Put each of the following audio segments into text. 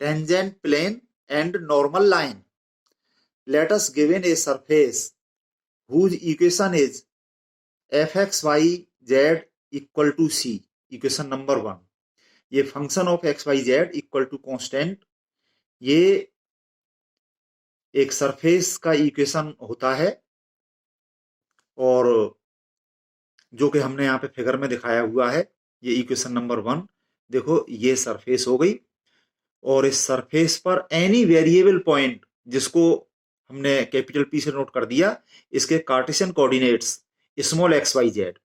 tangent plane and normal line. Let us given a surface whose equation is fxyz equal to c. Equation number 1. ये function of x Y Z equal to constant, ये एक surface का equation होता है और जो कि हमने यहाँ पे फिगर में दिखाया हुआ है। ये इक्वेशन नंबर 1। देखो ये सरफेस हो गई और इस सरफेस पर एनी वेरिएबल पॉइंट, जिसको हमने कैपिटल पी से नोट कर दिया, इसके Cartesian coordinates small x Y z,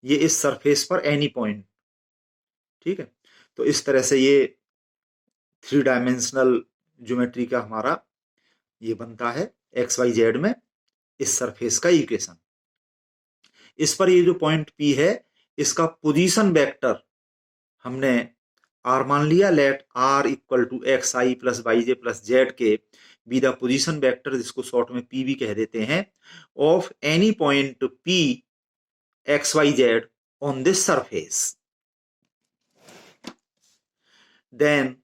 ये इस सरफेस पर एनी पॉइंट, ठीक है। तो इस तरह से ये 3 डायमेंशनल ज्योमेट्री का हमारा ये बनता है एक्स वाई जेड में इस सरफेस का इक्वेशन। इस पर ये जो पॉइंट पी है, इसका पोजीशन वेक्टर हमने आर मान लिया। Let R equal to X I plus Y J plus Z K be the position vector, जिसको शॉर्ट में पी भी कह देते हैं, of any point P X Y Z on this surface. Then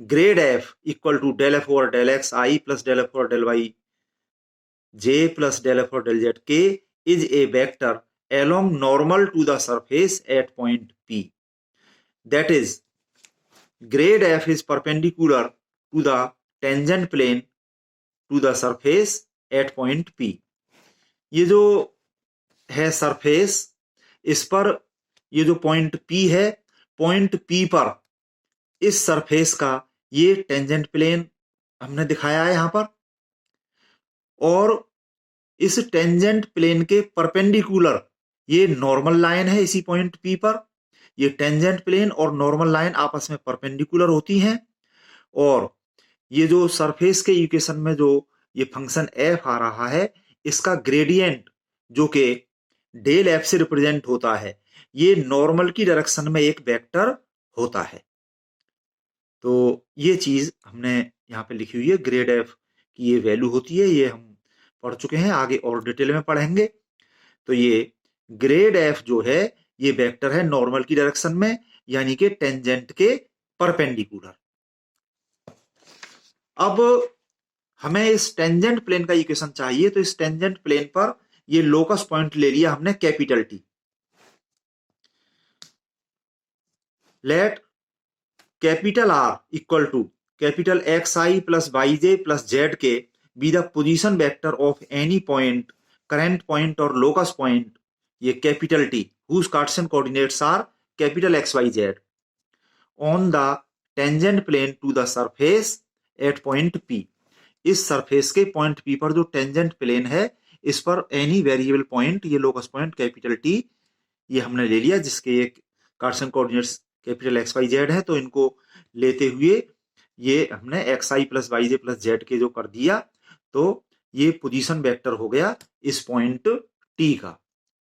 grad F equal to del F over del X I plus del F over del Y J plus del F over del Z K is a vector along normal to the surface at point P. That is, grade f is perpendicular to the tangent plane to the surface at point P. ये जो है surface, इस पर ये जो point P है, point P पर इस सरफेस का ये टेंजेंट प्लेन हमने दिखाया है यहां पर, और इस टेंजेंट प्लेन के परपेंडिकुलर ये नॉर्मल लाइन है इसी पॉइंट P पर। ये टेंजेंट प्लेन और नॉर्मल लाइन आपस में परपेंडिकुलर होती हैं, और ये जो सरफेस के इक्वेशन में जो ये फंक्शन f आ रहा है, इसका ग्रेडियंट जो कि डेल f से रिप्रेजेंट होता है, ये नॉर्मल की डायरेक्शन में एक वेक्टर होता है। तो ये चीज हमने यहाँ पे लिखी हुई है, ग्रेड f की ये वैल्यू होती है, ये हम पढ़ चुके हैं, आगे और डिटेल में पढ़ेंगे। तो ये ग्रेड एफ जो है, ये वेक्टर है नॉर्मल की डायरेक्शन में, यानी कि टेंजेंट के परपेंडिकुलर। अब हमें इस टेंजेंट प्लेन का इक्वेशन चाहिए, तो इस टेंजेंट प्लेन पर ये लोकस पॉइंट ले लिया हमने capital T. Let capital R equal to capital X I plus Y J plus Z K be the position vector of any point, current point और लोकस पॉइंट, ये capital T, whose Cartesian coordinates are capital X Y Z, on the tangent plane to the surface at point P. इस surface के point P पर जो tangent plane है, इस पर any variable point, ये लोकस पॉइंट कैपिटल टी, ये हमने ले लिया, जिसके एक Cartesian coordinates capital X Y Z है। तो इनको लेते हुए ये हमने एक्स आई प्लस वाई जे प्लस जेड के जो कर दिया, तो ये पोजीशन वेक्टर हो गया इस पॉइंट टी का,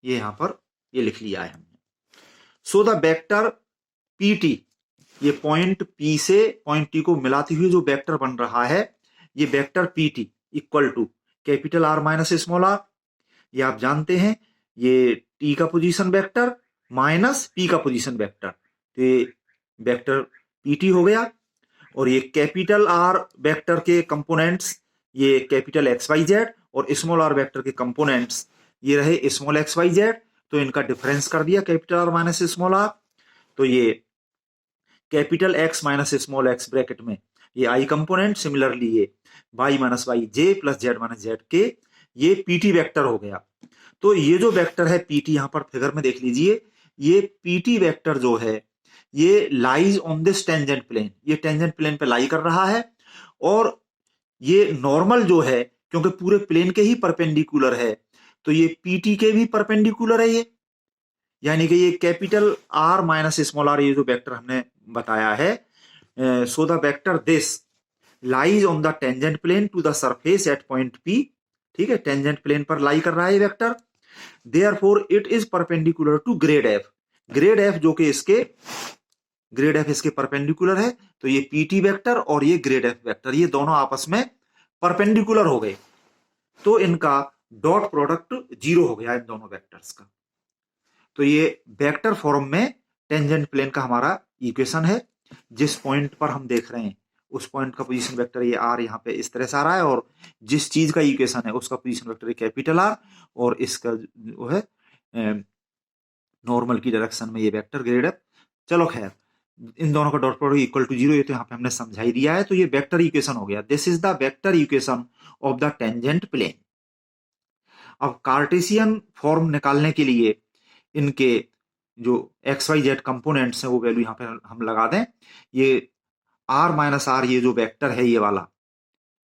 ये यहां पर ये लिख लिया है हमने। So the vector P T, ये पॉइंट पी से पॉइंट टी को मिलाती हुई जो वेक्टर बन रहा है, ये vector P T equal to capital R minus small R, ये आप जानते हैं, ये टी का पोजीशन वेक्टर माइनस पी का पोजीशन वेक्टर, तो ये वेक्टर पी टी हो गया। और ये कैपिटल आर वेक्टर के कंपोनेंट्स, ये कैपिटल एक्स वाई जेड, और स्मॉल आर वेक्टर के कंपोनेंट्स ये रहे स्मॉल एक्स वाई जेड। तो इनका डिफरेंस कर दिया capital R minus small R, तो ये capital X minus small X bracket में ये आई कंपोनेंट, सिमिलरली ये वाई माइनस वाई जे plus Z minus Z K, ये पीटी वेक्टर हो गया। तो ये जो वेक्टर है पीटी, यहां पर फिगर में देख लीजिए, ये पीटी वेक्टर जो है, ये lies on this tangent plane, ये टेंजेंट प्लेन पे लाई कर रहा है, और ये नॉर्मल जो है, क्योंकि पूरे प्लेन के ही परपेंडिकुलर है, तो ये पीटी के भी परपेंडिकुलर है ये, यानी कि ये capital R minus small R, ये जो वेक्टर हमने बताया है, so the vector this lies on the tangent plane to the surface at point P, ठीक है, टेंजेंट प्लेन पर लाई कर रहा है ये vector. Therefore it is perpendicular to grad F, grad F जो कि इसके ग्रेड एफ इसके परपेंडिकुलर है, तो ये पीटी वेक्टर और ये ग्रेड एफ वेक्टर, ये दोनों आपस में परपेंडिकुलर हो गए, तो इनका डॉट प्रोडक्ट 0 हो गया इन दोनों वेक्टर्स का। तो ये वेक्टर फॉर्म में टेंजेंट प्लेन का हमारा इक्वेशन है, जिस पॉइंट पर हम देख रहे हैं उस पॉइंट का पोजीशन वेक्टर ये आर यहाँ पे इस तरह से आ रहा है, और जिस चीज का इक्वेशन है उसका पोजीशन वेक्टर ये कैपिटल आर, और इसका जो है नॉर्मल की डायरेक्शन में ये वेक्टर ग्रेड एफ। चलो खैर, इन दोनों का dot product equal to zero, ये तो यहाँ पे हमने समझा ही दिया है, तो ये वेक्टर इक्वेशन हो गया। This is the vector equation of the tangent plane. अब कार्टेशियन फॉर्म निकालने के लिए इनके जो एक्स वाई जेड कंपोनेंट्स हैं वो वैल्यू यहाँ पे हम लगा दें। ये आर माइनस आर, ये जो वेक्टर है ये वाला,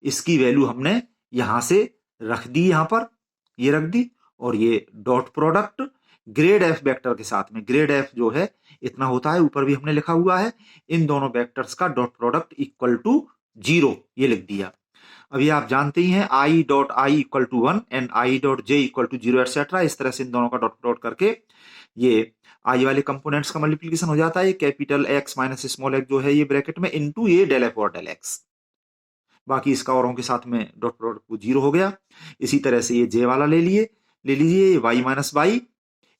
इसकी वैल्यू हमने यहां से रख दी, यहां पर ये रख दी, और ये dot product grade F vector के साथ में, ग्रेड एफ जो है इतना होता है, ऊपर भी हमने लिखा हुआ है, इन दोनों वेक्टर्स का dot product equal to zero, ये लिख दिया। अब ये आप जानते ही हैं, I dot I equal to 1 and I dot J equal to 0 etcetera. इस तरह से इन दोनों का डॉट प्रोडक्ट करके ये आई वाले कंपोनेंट्स का मल्टीप्लीकेशन हो जाता है। Capital X minus small x जो है ये ब्रैकेट में इनटू ये डेल एफ और डेल एक्स, बाकी इसका औरों के साथ में डॉट प्रोडक्ट वो जीरो हो गया। इसी तरह से ये जे वाला ले लीजिए Y minus Y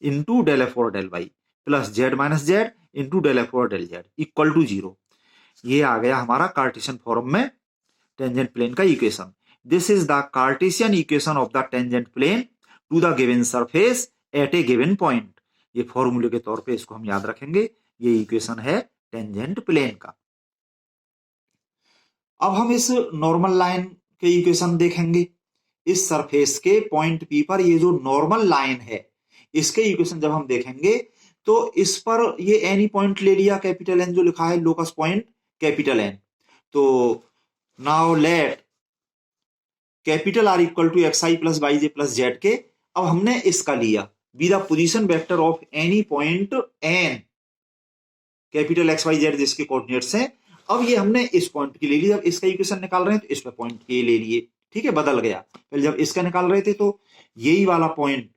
into del F और del Y plus Z minus Z into del F और del Z equal to zero. ये आ गया हमारा कार्टेशियन फॉर्म में टेंजेंट प्लेन का equation. This is the Cartesian equation of the tangent plane to the given surface at a given point. ये फॉर्मूले के तौर पे इसको हम याद रखेंगे, ये इक्वेशन है टेंजेंट प्लेन का। अब हम इस नॉर्मल लाइन के इक्वेशन देखेंगे। इस सरफेस के पॉइंट पी पर ये जो नॉर्मल लाइन है, इसके इक्वेशन जब हम देखेंगे तो इस पर ये एनी पॉइंट ले लिया, कैपिटल एन जो लिखा है, लोकस पॉइंट कैपिटल एन। तो now let capital R equal to X I plus Y J plus Z K, अब हमने इसका लिया be the position vector of any point N, capital X Y Z जिसके coordinates हैं। अब ये हमने इस पॉइंट की ले ली, जब इसका इक्वेशन निकाल रहे हैं तो इस पे पॉइंट के ले लिए, ठीक है, बदल गया। पहले जब इसका निकाल रहे थे तो यही वाला पॉइंट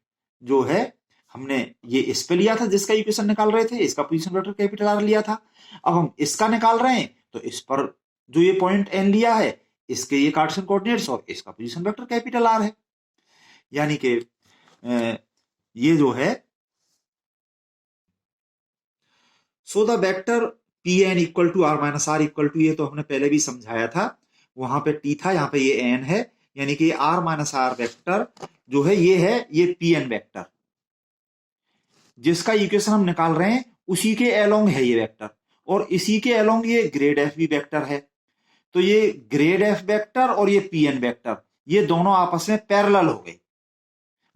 जो है हमने ये इस पे लिया था जिसका इक्वेशन निकाल रहे थे, इसका पोजीशन वेक्टर कैपिटल आर लिया था। अब हम इसका निकाल रहे हैं तो इस पर जो ये पॉइंट एन लिया है, इसके ये कार्टेशियन कोऑर्डिनेट्स और इसका पोजीशन वेक्टर कैपिटल आर है। यानी कि ये जो है, so the vector P N equal to R minus R equal to, ये तो हमने पहले भी समझाया था, वहां पे टी था, यहाँ पे ये एन है, यानी कि आर माइनस आर वेक्टर जो है ये पी एन वेक्टर, जिसका इक्वेशन हम निकाल रहे हैं उसी के अलोंग है ये वेक्टर, और इसी के अलोंग ये ग्रेड एफ भी वेक्टर है। तो ये ग्रेड एफ वेक्टर और ये पी एन वेक्टर, ये दोनों आपस में पैरेलल हो गए।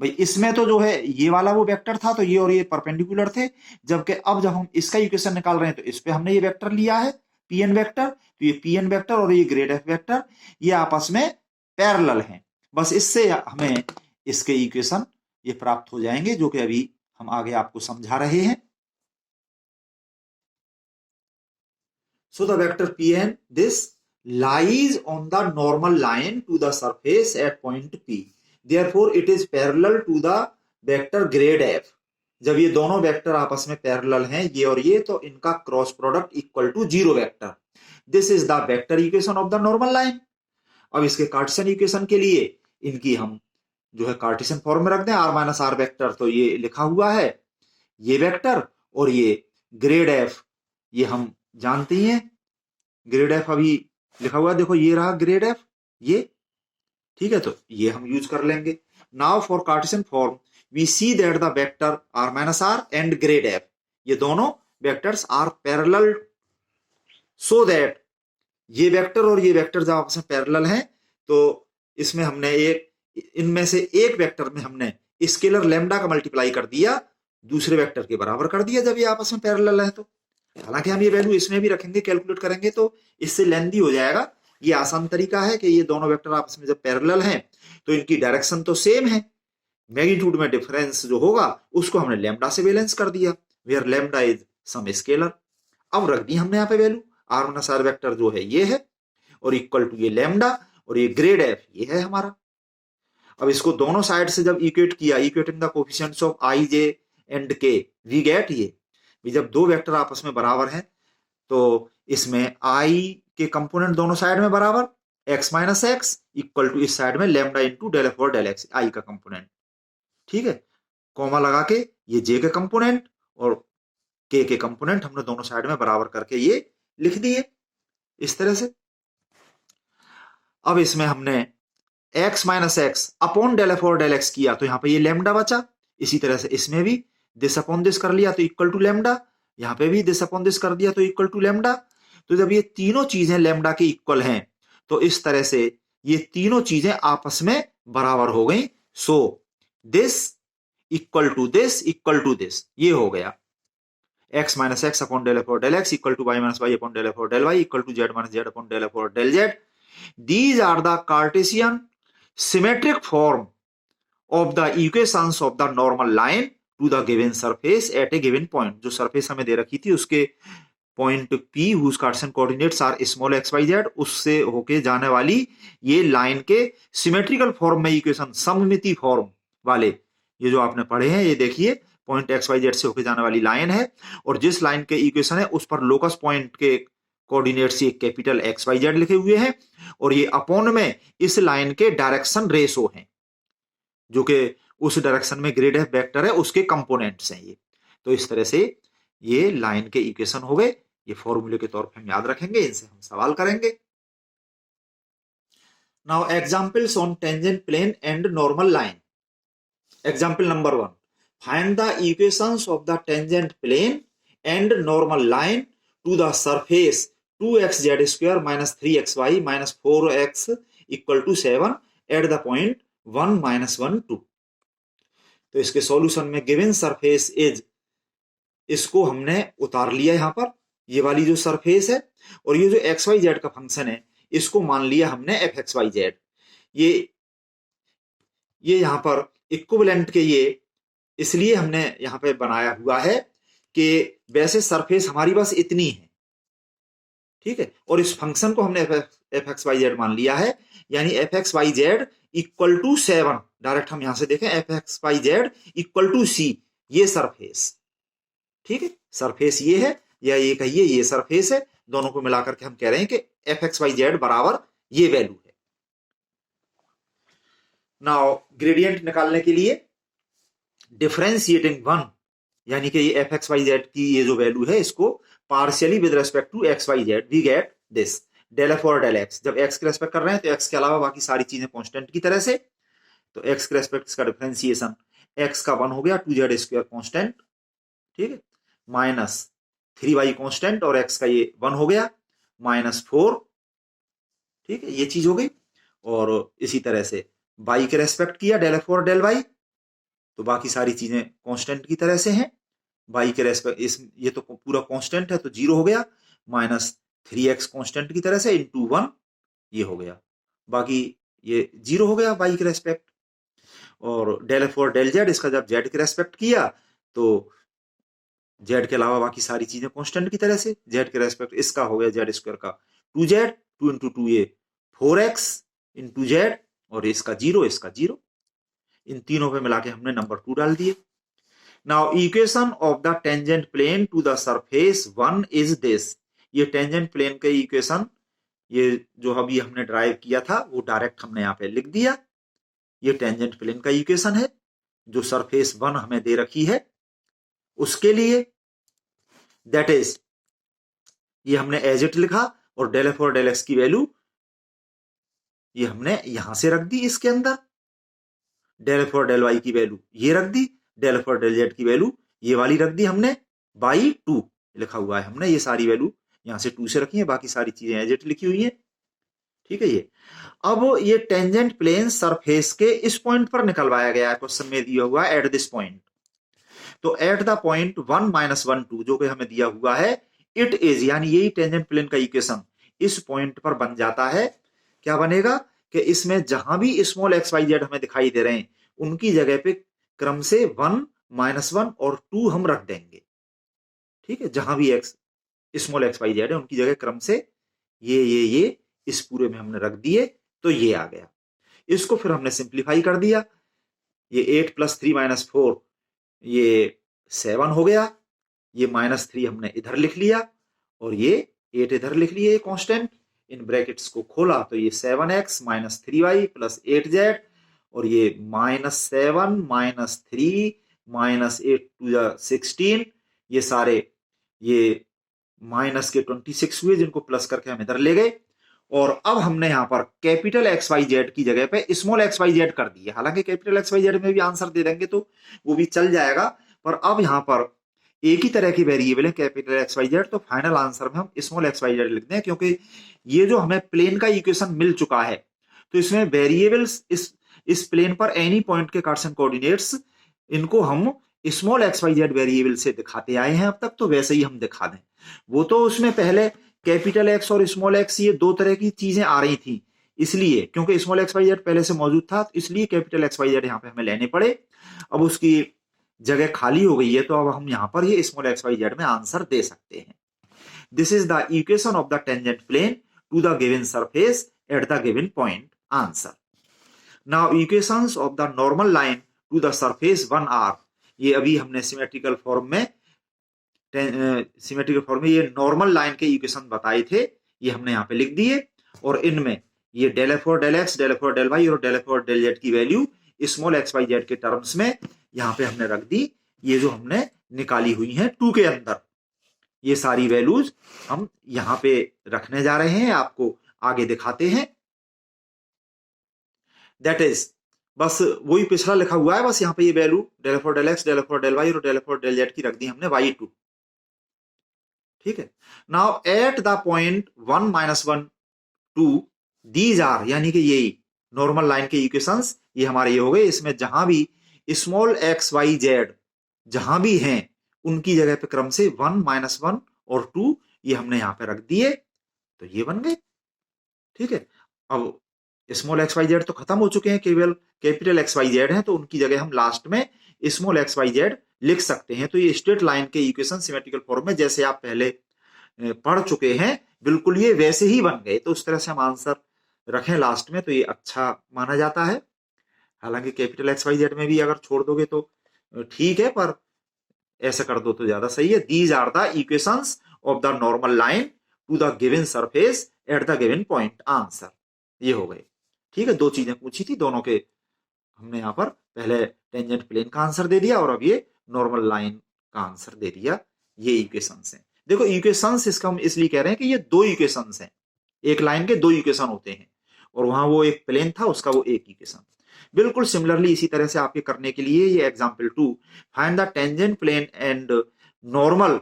भाई इसमें तो जो है ये वाला वो वेक्टर था, तो ये और ये परपेंडिकुलर थे, जबकि अब जब हम इसका इक्वेशन निकाल रहे हैं तो इस पे हमने ये वेक्टर लिया है पीएन वेक्टर, तो ये पीएन वेक्टर और ये ग्रेड एफ वेक्टर ये आपस में पैरेलल हैं। बस इससे हमें इसके इक्वेशन ये प्राप्त हो जाएंगे, जो कि अभी हम आगे आपको समझा रहे हैं। सो the vector PN this lies on the normal line to the surface at point P. Therefore, it is parallel to the vector grade f. जब ये दोनों वेक्टर आपस में पैरेलल हैं, ये और ये, तो इनका cross product equal to zero vector. This is the vector equation of the normal line. अब इसके कार्टेशियन इक्वेशन के लिए इनकी हम जो है कार्टेशियन फॉर्म में रख दें, आर माइनस आर वेक्टर, तो ये लिखा हुआ है ये वेक्टर, और ये ग्रेड एफ ये हम जानते ही हैं, ग्रेड एफ अभी लिखा हुआ है, देखो ये रहा ग्रेड एफ, ये ठीक है, तो ये हम यूज कर लेंगे। Now for Cartesian form we see that the vector R minus R and grad F, ये दोनों vectors are parallel, so that ये वेक्टर और ये वेक्टर जब आपस में पैरेलल हैं, तो इसमें हमने इनमें से एक वेक्टर में हमने स्केलर लैम्डा का मल्टीप्लाई कर दिया, दूसरे वेक्टर के बराबर कर दिया जब ये आपस में पैरेलल है। तो हालांकि हम ये वैल्यू इसमें भी रखेंगे, कैलकुलेट करेंगे तो इससे लेंदी हो जाएगा। ये आसान तरीका है कि ये दोनों वेक्टर आपस में जब पैरेलल हैं तो इनकी डायरेक्शन तो सेम है, मैग्नीट्यूड में डिफरेंस जो होगा उसको हमने लैम्डा से बैलेंस कर दिया, where lambda is some scalar. अब रख दी हमने यहाँ पे value, R minus R vector जो है ये है, और इक्वल टू ये लैम्डा, और ये ग्रेड एफ ये है हमारा। अब इसको दोनों साइड से जब इक्वेट किया, equating the coefficients of I J and के, वी गेट ये जब दो वेक्टर आपस में बराबर हैं तो इसमें आई के कंपोनेंट दोनों साइड में बराबर, X minus X equal to इस साइड में लैम्डा इंटू डेल एफ और डेल एक्स, आई का कंपोनेंट, ठीक है, कॉमा लगा के ये जे के कंपोनेंट और के कंपोनेंट हमने दोनों साइड में बराबर करके ये लिख दिए इस तरह से। अब इसमें हमने x minus X upon del F और डेल एक्स किया तो यहाँ पे ये लेमडा बचा। इसी तरह से इसमें भी दिस अपॉन दिस कर लिया तो इक्वल टू लेमडा, यहाँ पे भी दिस अपॉन दिस कर दिया तो इक्वल टू लेमडा। तो जब ये तीनों चीजें लेमडा के इक्वल हैं तो इस तरह से ये तीनों चीजें आपस में बराबर हो गई। So this equal to this equal to this, ये हो गया x minus X upon del F और del X equal to y minus Y upon del F और del Y equal to z minus Z upon del F और del Z. These are the Cartesian symmetric form of the equations of the normal line to the given surface at a given point। जो surface हमें दे रखी थी उसके point P whose Cartesian coordinates are small x y z, उससे होके जाने वाली ये लाइन के सिमेट्रिकल फॉर्म में इक्वेशन, सममिति फॉर्म वाले ये जो आपने पढ़े हैं, ये देखिए पॉइंट एक्स वाई जेड से होके जाने वाली लाइन है और जिस लाइन के इक्वेशन है उस पर लोकस पॉइंट के कोऑर्डिनेट्स ये कैपिटल एक्स वाई जेड लिखे हुए हैं और ये अपॉन में इस लाइन के डायरेक्शन रेशो हैं जो कि उस डायरेक्शन में ग्रेड एफ वेक्टर है उसके कंपोनेंट्स हैं ये। तो इस तरह से ये लाइन के इक्वेशन हो गए, ये फॉर्मूले के तौर पर हम याद रखेंगे, इनसे हम सवाल करेंगे। Now examples on tangent plane and normal line. Example number 1, find the equations of the tangent plane and normal line to the surface 2xz square minus 3xy minus 4x equal to 7 at the point 1 minus 1 2। तो इसके solution में given surface is, इसको हमने उतार लिया यहां पर, ये वाली जो सरफेस है और ये जो एक्स वाई जेड का फंक्शन है इसको मान लिया हमने एफ एक्स वाई जेड। ये यहां पर इक्विवेलेंट के ये इसलिए हमने यहां पे बनाया हुआ है कि वैसे सरफेस हमारी बस इतनी है, ठीक है, और इस फंक्शन को हमने एफ एक्स वाई जेड मान लिया है, यानी F X Y Z equal to 7। Direct हम यहां से देखें F X Y Z equal to C, ये सरफेस, ठीक है, सरफेस ये है या ये कहिए ये सरफेस है, दोनों को मिलाकर के हम कह रहे हैं कि एफ एक्स वाई जेड बराबर ये वैल्यू है। नाउ ग्रेडियंट निकालने के लिए डिफरेंशिएटिंग 1, यानी कि ये एफ एक्स वाई जेड की ये जो वैल्यू है इसको partially with respect to X Y Z we get this del F और डेल एक्स। जब एक्स के रेस्पेक्ट कर रहे हैं तो एक्स के अलावा बाकी सारी चीजें कांस्टेंट की तरह से, तो एक्स के रेस्पेक्ट इसका डिफरेंशिएशन एक्स का 1 हो गया 2z स्क्वायर कांस्टेंट, ठीक है, माइनस 3y कांस्टेंट और एक्स का ये 1 हो गया माइनस 4, ठीक है, ये चीज हो गई। और इसी तरह से y के रेस्पेक्ट किया डेल एफ और डेल वाई, तो बाकी सारी चीजें कांस्टेंट की तरह से हैं। y के रेस्पेक्ट इस ये तो पूरा कांस्टेंट है तो 0 हो गया माइनस 3x कांस्टेंट की तरह से इंटू 1, ये हो गया, बाकी ये 0 हो गया y के रेस्पेक्ट। और डेल एफ और डेल जेड, इसका जब z के रेस्पेक्ट किया तो z के अलावा बाकी सारी चीजें कांस्टेंट की तरह से, z के रेस्पेक्ट इसका हो गया z स्क्वायर का 2z, 2 इंटू 2 ये 4x इंटू z और इसका 0 इसका 0, इन तीनों पे मिला के हमने नंबर 2 डाल दिए। Now equation of the tangent plane to the surface 1 is this. ये टेंजेंट प्लेन का इक्वेशन ये जो अभी हमने ड्राइव किया था वो डायरेक्ट हमने यहाँ पे लिख दिया। ये टेंजेंट प्लेन का इक्वेशन है जो सरफेस 1 हमें दे रखी है उसके लिए, दैट इज ये हमने एज इट लिखा और डेल एफ और डेल एक्स की वैल्यू ये हमने यहां से रख दी, इसके अंदर डेल एफ और डेल वाई की वैल्यू ये रख दी, डेल एफ और डेल जेड की वैल्यू ये वाली रख दी हमने बाई 2 लिखा हुआ है हमने, ये सारी वैल्यू यहां से 2 से रखी है, बाकी सारी चीजें एज इट लिखी हुई है, ठीक है। ये अब ये टेंजेंट प्लेन सरफेस के इस पॉइंट पर निकलवाया गया है, क्वेश्चन में दिया हुआ है एट दिस पॉइंट। तो एट द पॉइंट 1 माइनस 1 2 जो कि हमें दिया हुआ है, इट इज, यानी यही टेंजेंट प्लेन का इक्वेशन इस पॉइंट पर बन जाता है। क्या बनेगा कि इसमें जहां भी स्मॉल एक्स वाई जेड हमें दिखाई दे रहे हैं उनकी जगह पे क्रम से 1 माइनस 1 और 2 हम रख देंगे, ठीक है, जहां भी X small x Y Z है उनकी जगह क्रम से ये इस पूरे में हमने रख दिए, तो ये आ गया। इसको फिर हमने सिंप्लीफाई कर दिया, ये 8 प्लस 3 माइनस 4 ये 7 हो गया, ये माइनस 3 हमने इधर लिख लिया और ये 8 इधर लिख लिया, ये कांस्टेंट, इन ब्रैकेट्स को खोला तो ये 7x minus 3y plus 8z और ये minus 7 minus 3 minus 8 to the 16, ये सारे ये माइनस के 26 हुए जिनको प्लस करके हम इधर ले गए और अब हमने यहाँ पर कैपिटल एक्स वाई जेड की जगह पे स्मॉल एक्स वाई जेड कर दिया। हालांकि कैपिटल एक्स वाई जेड में भी आंसर दे देंगे तो वो भी चल जाएगा, पर अब यहाँ पर एक ही तरह की वेरिएबल है कैपिटल एक्स वाई जेड, तो फाइनल आंसर में हम स्मॉल एक्स वाई जेड लिखते हैं, क्योंकि ये जो हमें प्लेन का इक्वेशन मिल चुका है तो इसमें वेरिएबल्स इस प्लेन पर एनी पॉइंट के कार्टेशियन कोऑर्डिनेट्स इनको हम small x Y Z variable से दिखाते आए हैं अब तक, तो वैसे ही हम दिखा दें। वो तो उसमें पहले कैपिटल एक्स और स्मॉल एक्स ये दो तरह की चीजें आ रही थी, इसलिए क्योंकि स्मॉल एक्स वाई जेड पहले से मौजूद था तो इसलिए कैपिटल एक्स वाई जेड यहाँ पे हमें लेने पड़े। अब उसकी जगह खाली हो गई है तो अब हम यहाँ पर ये स्मॉल एक्स वाई जेड में आंसर दे सकते हैं। This is the equation of the tangent plane to the given surface at the given point. Answer. Now equations of the normal line to the surface 1 are, ये अभी हमने symmetrical form में ये normal line के equation बताए थे, ये हमने यहाँ पे लिख दिए, और इनमें ये डेल एफ और डेल एक्स, डेल एफ और डेल वाई और डेल एफ और डेल जेड की value small x Y Z के टर्म्स में यहाँ पे हमने रख दी। ये जो हमने निकाली हुई हैं 2 के अंदर, ये सारी वैल्यूज हम यहाँ पे रखने जा रहे हैं, आपको आगे दिखाते हैं। दैट इज बस वही पिछला लिखा हुआ है, बस यहाँ पे ये वैल्यू डेल एफ और डेल एक्स, डेल एफ और डेल वाई और डेल एफ और डेल जेड की रख दी हमने y2। ठीक है। Now at the point 1 -1 2 these are, यानी कि यही नॉर्मल लाइन के इक्वेशंस ये हमारे ये हो गए। इसमें जहां भी स्मॉल एक्स वाई जेड जहां भी हैं उनकी जगह पे क्रम से 1 -1 और 2 ये हमने यहां पे रख दिए, तो ये बन गए। ठीक है। अब स्मॉल एक्स वाई जेड तो खत्म हो चुके हैं, केवल कैपिटल एक्स वाई जेड है, तो उनकी जगह हम लास्ट में स्मॉल एक्स वाई जेड लिख सकते हैं। तो ये स्ट्रेट लाइन के इक्वेशन सिमेट्रिकल फॉर्म में जैसे आप पहले पढ़ चुके हैं बिल्कुल ये वैसे ही बन गए, तो उस तरह से हम आंसर रखें लास्ट में तो ये अच्छा माना जाता है। हालांकि कैपिटल एक्स वाई जेड में भी अगर छोड़ दोगे तो ठीक है, पर ऐसा कर दो तो ज्यादा सही है। These are the equations of the normal line to the given surface at the given point. Answer ये हो गए। ठीक है, 2 चीजें पूछी थी, दोनों के हमने यहाँ पर पहले टेंजेंट प्लेन का आंसर दे दिया और अब ये नॉर्मल लाइन का आंसर दे दिया। ये इक्वेशंस हैं। देखो इक्वेशंस इसका हम इसलिए कह रहे हैं कि ये 2 इक्वेशंस हैं, एक लाइन के 2 इक्वेशन होते हैं, और वहां वो एक प्लेन था उसका वो एक इक्वेशन। बिल्कुल सिमिलरली इसी तरह से आपके करने के लिए ये example 2, find the tangent plane and normal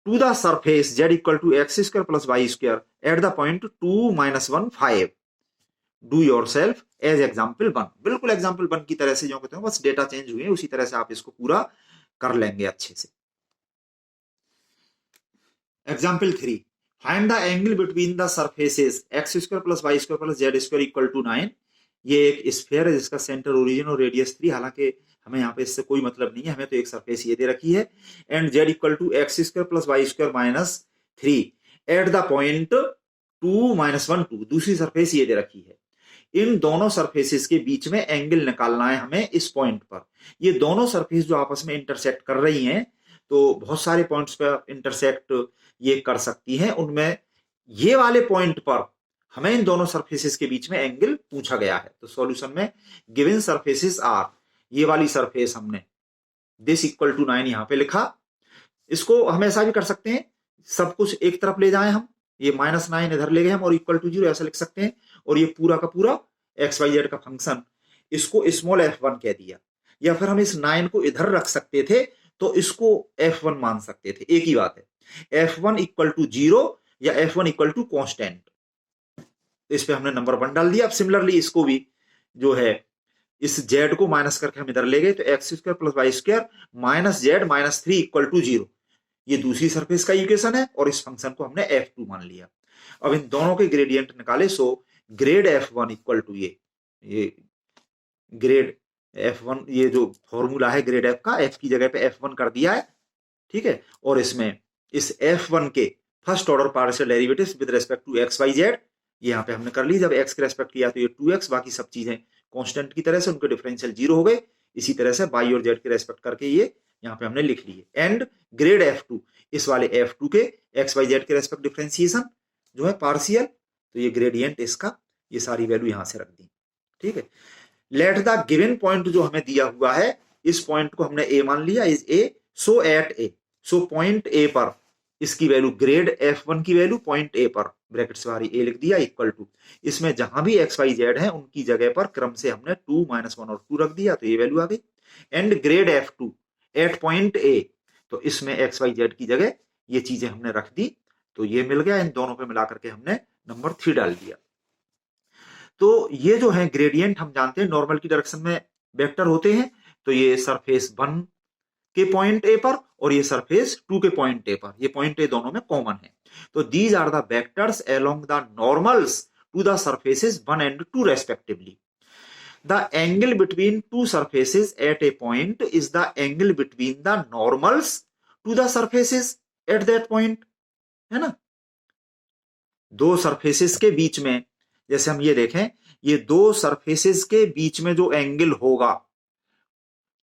to the surface z equal to X square plus Y square at the point 2 -1 5 do yourself as example 1। बिल्कुल एग्जाम्पल 1 की तरह से जो कहते हैं, बस डेटा चेंज हुए उसी तरह से आप इसको पूरा कर लेंगे अच्छे से। Example 3, find the angle between the surfaces X square plus Y square plus Z square equal to 9। ये एक स्फीयर है जिसका सेंटर ओरिजिन और रेडियस 3, हालांकि हमें यहाँ पे इससे कोई मतलब नहीं है, हमें तो एक सरफेस ये दे रखी है। And Z equal to X square plus Y square minus 3 at the point 2 -1 2, दूसरी सरफेस ये दे रखी है। इन दोनों सरफेसेस के बीच में एंगल निकालना है हमें इस पॉइंट पर। ये दोनों सरफेस जो आपस में इंटरसेक्ट कर रही हैं, तो बहुत सारे पॉइंट्स पर इंटरसेक्ट ये कर सकती हैं, उनमें ये वाले पॉइंट पर हमें इन दोनों सरफेसेस के बीच में एंगल पूछा गया है। तो सॉल्यूशन में गिवन सरफेसेस आर, ये वाली सरफेस हमने दिस इक्वल टू 9 यहां पे लिखा। इसको हम ऐसा भी कर सकते हैं, सब कुछ एक तरफ ले जाएं हम, ये -9 इधर ले गए हम और इक्वल टू 0 ऐसा लिख सकते हैं, और ये पूरा का पूरा एक्स वाई जेड का फंक्शन इसको स्मॉल f1 कह दिया। या फिर हम इस 9 को इधर रख सकते थे तो इसको f1 मान सकते थे, एक ही बात है। f1 इक्वल टू 0 या f1 इक्वल टू कॉन्स्टेंट, इस पे हमने नंबर 1 डाल दिया। अब सिमिलरली इसको भी जो है इस z को माइनस करके हम इधर ले गए, तो X square plus Y square minus Z minus 3 equal to 0, ये दूसरी सरफेस का इक्वेशन है, और इस फंक्शन को हमने f2 मान लिया। अब इन दोनों के ग्रेडियंट निकाले, so grad f1 equal to ये ग्रेड f1, ये जो फॉर्मूला है ग्रेड f का, f की जगह पे f1 कर दिया है। ठीक है, और इसमें इस f1 के first order partial derivatives with respect to X Y Z यहाँ पे हमने कर ली। जब x के रेस्पेक्ट किया तो ये 2x, बाकी सब चीजें कांस्टेंट की तरह से उनके डिफरेंशियल 0 हो गए। इसी तरह से y और z के रेस्पेक्ट करके ये यहाँ पे हमने लिख ली है। एंड ग्रेड f2, इस वाले f2 के एक्स वाई जेड के रेस्पेक्ट डिफरेंशिएशन जो है पार्शियल, तो ये ग्रेडियंट इसका, ये सारी वैल्यू यहां से रख दी। ठीक है, लेट द गिवन पॉइंट जो हमें दिया हुआ है, इस पॉइंट को हमने a मान लिया, is a, so at a, so point a पर इसकी वैल्यू ग्रेड f1 की वैल्यू पॉइंट a पर ब्रैकेट से बाहर ए लिख दिया इक्वल टू, इसमें जहां भी एक्स वाई जेड है उनकी जगह पर क्रम से हमने 2 -1 और 2 रख दिया, तो ये वैल्यू आ गई। And grad F2 at point A, तो इसमें एक्स वाई जेड की जगह ये चीजें हमने रख दी, तो ये मिल गया। इन दोनों पे मिलाकर के हमने नंबर 3 डाल दिया। तो ये जो है ग्रेडियंट हम जानते हैं नॉर्मल की डायरेक्शन में वेक्टर होते हैं, तो ये सरफेस 1 के पॉइंट ए पर और ये सरफेस 2 के पॉइंट ए पर, ये पॉइंट ए दोनों में कॉमन है। तो these are the vectors along the normals to the surfaces 1 and 2 respectively. The angle between two surfaces at a point is the angle between the normals to the surfaces at that point, है ना। दो surfaces के बीच में, जैसे हम ये देखें, ये दो सरफेसेस के बीच में जो एंगल होगा,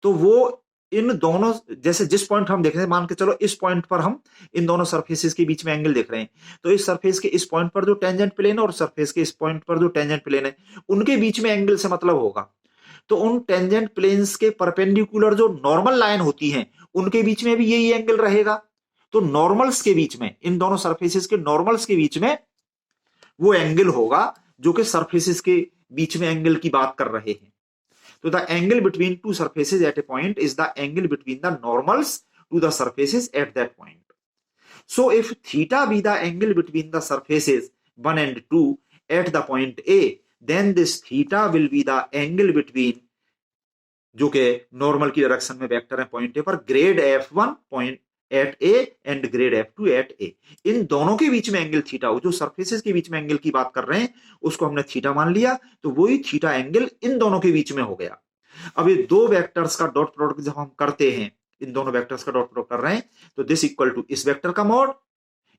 तो वो इन दोनों, जैसे जिस पॉइंट हम देख रहे हैं, मान के चलो इस पॉइंट पर हम इन दोनों सरफेसेस के बीच में एंगल देख रहे हैं, तो इस सरफेस के इस पॉइंट पर जो टेंजेंट प्लेन है और सरफेस के इस पॉइंट पर जो टेंजेंट प्लेन है, उनके बीच में एंगल से मतलब होगा। तो उन टेंजेंट प्लेन्स के परपेंडिकुलर जो नॉर्मल लाइन होती हैं, उनके बीच में भी यही एंगल रहेगा। तो नॉर्मल्स के बीच में, इन दोनों सरफेसेस के नॉर्मल्स के बीच में वो एंगल होगा जो कि सरफेसेस के बीच में एंगल की बात कर रहे हैं। तो the angle between two surfaces at a point is the angle between the normals to the surfaces at that point. So if theta be the angle between the surfaces 1 and 2 at the point A, then this theta will be the angle between, जो के normal की direction में vector है point A पर, grad F1 point at A and grad F2 at A. इन दोनों के बीच में एंगल थीटा, जो सरफेसेस के बीच में एंगल की बात कर रहे हैं उसको हमने थीटा मान लिया, तो वही थीटा एंगल इन दोनों के बीच में हो गया। अब ये दो वेक्टर्स का डॉट प्रोडक्ट जब हम करते हैं, इन दोनों वेक्टर्स का डॉट प्रोडक्ट कर रहे हैं, तो दिस इक्वल टू इस वेक्टर का मॉड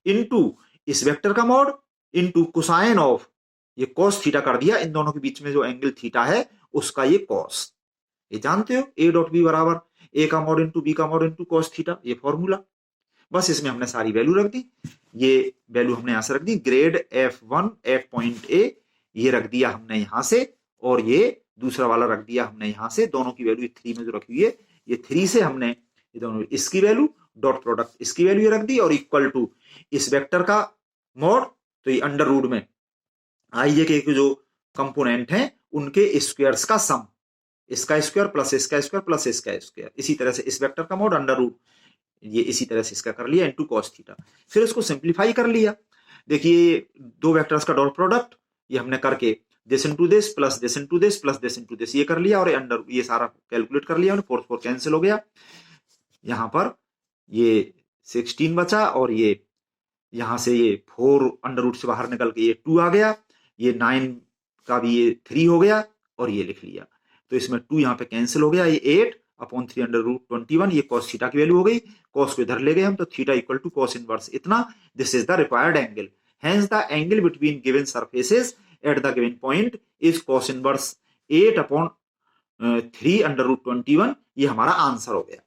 इनटू इस वेक्टर का मॉड इनटू कोसाइन ऑफ, ये कॉस थीटा कर दिया, इन दोनों के बीच में जो एंगल थीटा है उसका ये कॉस। ये जानते हो ए डॉट बी बराबर ए का मॉड इनटू बी का मॉड इनटू कॉस थीटा, ये फॉर्मूला। बस इसमें हमने सारी वैल्यू रख दी, ये वैल्यू हमने यहां से रख दी, grad F1 at point A ये रख दिया हमने यहां से, और ये दूसरा वाला रख दिया हमने यहां से। दोनों की वैल्यू 3 में जो रखी हुई है, ये 3 से हमने ये दोनों इसकी वैल्यू डॉट प्रोडक्ट इसकी वैल्यू रख दी, और इक्वल टू इस वेक्टर का मॉड, तो ये अंडर रूट में आइए के जो कंपोनेंट हैं उनके स्क्वायर्स का सम, इसका स्क्वायर प्लस इसका स्क्वायर प्लस इसका स्क्वायर। इसी तरह से इस वेक्टर का मॉड अंडर रूट, ये इसी तरह से इसका कर लिया इनटू कॉस थीटा। फिर इसको सिंप्लीफाई कर लिया। देखिए दो वेक्टर्स का डॉट प्रोडक्ट ये हमने करके this into this plus this into this plus this into this ये कर लिया, और अंडर ये सारा कैलकुलेट कर लिया, 4 4 कैंसिल हो गया। यहां पर ये 16 बचा, और ये यहां से ये 4 अंडर रूट से बाहर निकल के ये 2 आ गया, ये 9 का भी ये 3 हो गया, और ये लिख लिया। तो इसमें 2 यहाँ पे कैंसिल हो गया, ये 8/3 अंडर रूट 21, ये कॉस थीटा की वैल्यू हो गई। कॉस को इधर ले गए हम, तो theta equal to cos inverse इतना। This is the required angle, hence the angle between given surfaces at the given point is cos inverse 8/3 under root 21। ये हमारा आंसर हो गया।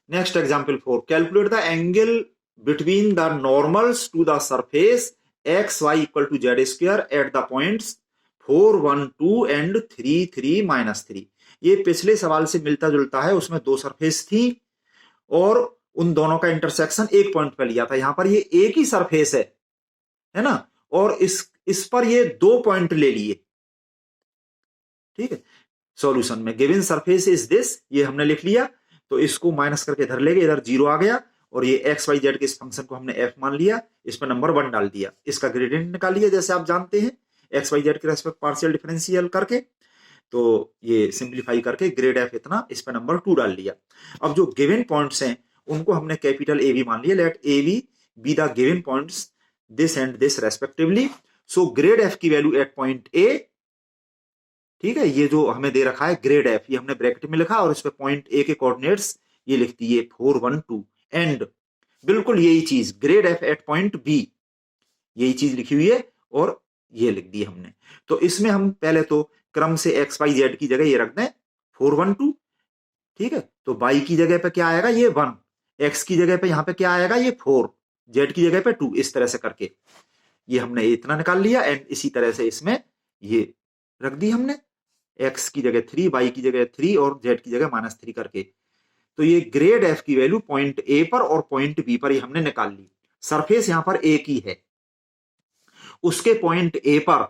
Next example 4, calculate the angle between the normals to the surface x y equal to z square at the points 4 1 2 and 3 3 -3। ये पिछले सवाल से मिलता जुलता है, उसमें दो सरफेस थी और उन दोनों का इंटरसेक्शन एक पॉइंट पे लिया था। यहां पर ये एक ही सरफेस है ना, और इस पर ये 2 पॉइंट ले लिए। ठीक है, सॉल्यूशन में गिवन सरफेस इज दिस, ये हमने लिख लिया, तो इसको माइनस करके इधर ले गए, इधर 0 आ गया, और ये एक्स वाई जेड के इस फंक्शन को हमने f मान लिया, इस पर नंबर 1 डाल दिया, इसका ग्रेडियंट निकाल लिया जैसे आप जानते हैं एक्स वाई जेड के रेस्पेक्ट पार्शियल डिफरेंशियल करके। तो ये सिंप्लीफाई करके ग्रेड f इतना, इस पर नंबर 2 डाल लिया। अब जो गिवन पॉइंट्स हैं उनको हमने कैपिटल ए बी मान लिया, let A B the given points this and this respectively. So grad f की वैल्यू एट पॉइंट ए, ठीक है, ये जो हमें दे रखा है ग्रेड f, ये हमने ब्रैकेट में लिखा, और इस पे पॉइंट ए के कोऑर्डिनेट्स ये लिख दिए 4 1 2, एंड बिल्कुल यही चीज grad f at point B, यही चीज लिखी हुई है, और ये लिख दी हमने। तो इसमें हम पहले तो क्रम से एक्स वाई जेड की जगह ये रख दें 4 1 2, ठीक है। तो y की जगह पे क्या आएगा, ये 1, x की जगह पे यहां पे क्या आएगा, ये 4, z की जगह पे 2, इस तरह से करके ये हमने इतना निकाल लिया। एंड इसी तरह से इसमें ये रख दी हमने, x की जगह 3, y की जगह 3 और z की जगह -3 करके। तो ये ग्रेड f की वैल्यू पॉइंट ए पर और पॉइंट बी पर ही हमने निकाल ली। सरफेस यहां पर एक ही है, उसके पॉइंट ए पर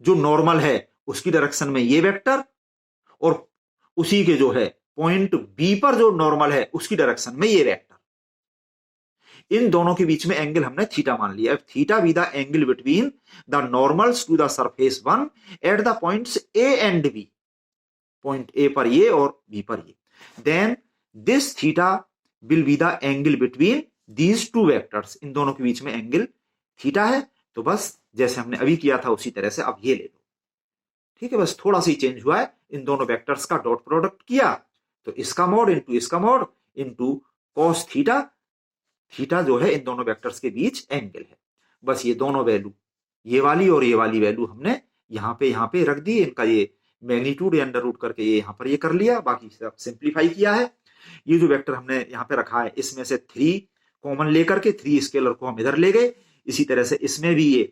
जो नॉर्मल है उसकी डायरेक्शन में ये वेक्टर, और उसी के जो है पॉइंट बी पर जो नॉर्मल है उसकी डायरेक्शन में ये वेक्टर। इन दोनों के बीच में एंगल हमने थीटा मान लिया। Theta be the angle between the normals to the surface one at the points A and B, point A पर ये और बी पर ये, then this theta will be the angle between these two vectors. इन दोनों के बीच में angle theta है, तो बस जैसे हमने अभी किया था उसी तरह से अब ये ले लो। ठीक है, बस थोड़ा सा ही चेंज हुआ है, इन दोनों वेक्टर्स का डॉट प्रोडक्ट किया तो इसका मोड इंटू इसका mode into cos theta, theta जो है इन दोनों वेक्टर्स के बीच एंगल है। बस ये दोनों वैल्यू, ये वाली और ये वाली वैल्यू हमने यहाँ पे रख दी, इनका ये मैग्नीट्यूड अंडर रूट करके ये यहाँ पर ये कर लिया, बाकी सब सिंप्लीफाई किया है। ये जो वेक्टर हमने यहाँ पे रखा है इसमें से 3 कॉमन लेकर के 3 स्केलर को हम इधर ले गए। इसी तरह से इसमें भी ये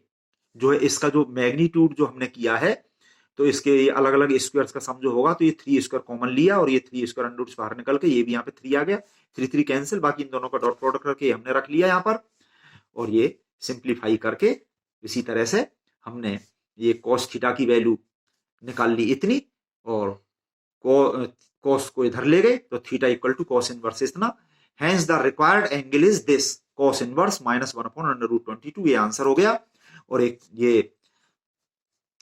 जो है इसका जो मैग्नीट्यूड जो हमने किया है तो इसके ये अलग अलग स्क्वायर्स का सम जो होगा तो ये 3 स्क्वायर कॉमन लिया और ये 3 स्क्वायर अंडर रूट बाहर निकल के ये भी यहाँ पे 3 आ गया, 3 कैंसिल, बाकी इन दोनों का डॉट प्रोडक्ट करके हमने रख लिया यहाँ पर और ये सिंप्लीफाई करके इसी तरह से हमने ये कॉस थीटा की वैल्यू निकाल ली इतनी और कॉस को इधर ले गए तो theta equal to cos inverse इतना, hence the required angle is this cos inverse -1/√22, ये आंसर हो गया। और एक ये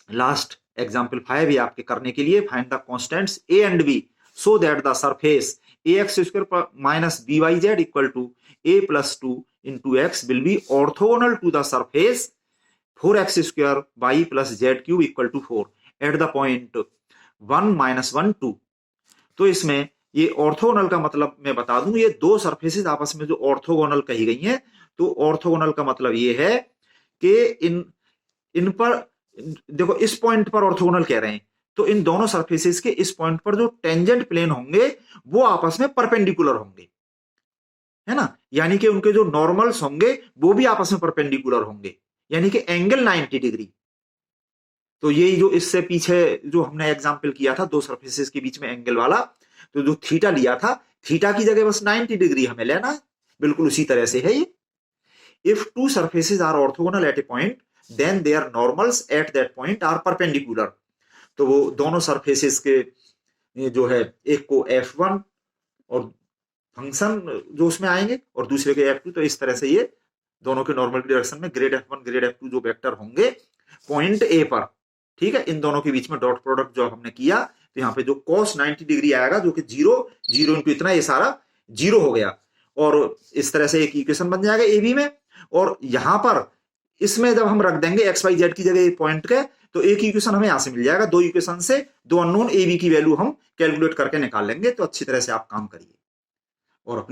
लास्ट एग्जाम्पल 5 है आपके करने के लिए, find the constants A and B so that the surface ax² minus byz equal to a+2 into x will be orthogonal to the surface 4x² y plus z³ equal to 4 at the point 1, -1, 2। तो इसमें ये orthogonal का मतलब मैं बता दूं, ये दो सरफेसेस आपस में जो ऑर्थोगोनल कही गई हैं, तो ऑर्थोगोनल का मतलब ये है कि इन पर देखो इस पॉइंट पर ऑर्थोगोनल कह रहे हैं तो इन दोनों सरफेसेस के इस पॉइंट पर जो टेंजेंट प्लेन होंगे वो आपस में परपेंडिकुलर होंगे, है ना, यानी कि उनके जो नॉर्मल्स होंगे वो भी आपस में परपेंडिकुलर होंगे, यानी कि एंगल 90 डिग्री। तो यही जो इससे पीछे जो हमने एग्जाम्पल किया था दो सरफेसेस के बीच में एंगल वाला, तो जो थीटा लिया था, थीटा की जगह बस 90 डिग्री हमें लेना है, बिल्कुल उसी तरह से है ये। If two surfaces are orthogonal at a point then their normals at that point are perpendicular. तो वो दोनों सरफेसेस के जो है एक को f1 और फंक्शन जो उसमें आएंगे और दूसरे के f2, तो इस तरह से ये दोनों के नॉर्मल डायरेक्शन में ग्रेड f1 ग्रेड f2 जो वेक्टर होंगे पॉइंट ए पर, ठीक है, इन दोनों के बीच में डॉट प्रोडक्ट जो हमने किया तो यहाँ पे जो cos 90 डिग्री आएगा जो कि 0 इंटू इतना, ये सारा 0 हो गया और इस तरह से एक इक्वेशन बन जाएगा ए बी में। और यहां पर इसमें जब हम रख देंगे एक्स वाई जेड की जगह पॉइंट के, तो एक इक्वेशन हमें यहां से मिल जाएगा, दो इक्वेशन से दो अननोन ए बी की वैल्यू हम कैलकुलेट करके निकाल लेंगे। तो अच्छी तरह से आप काम करिए और अपनी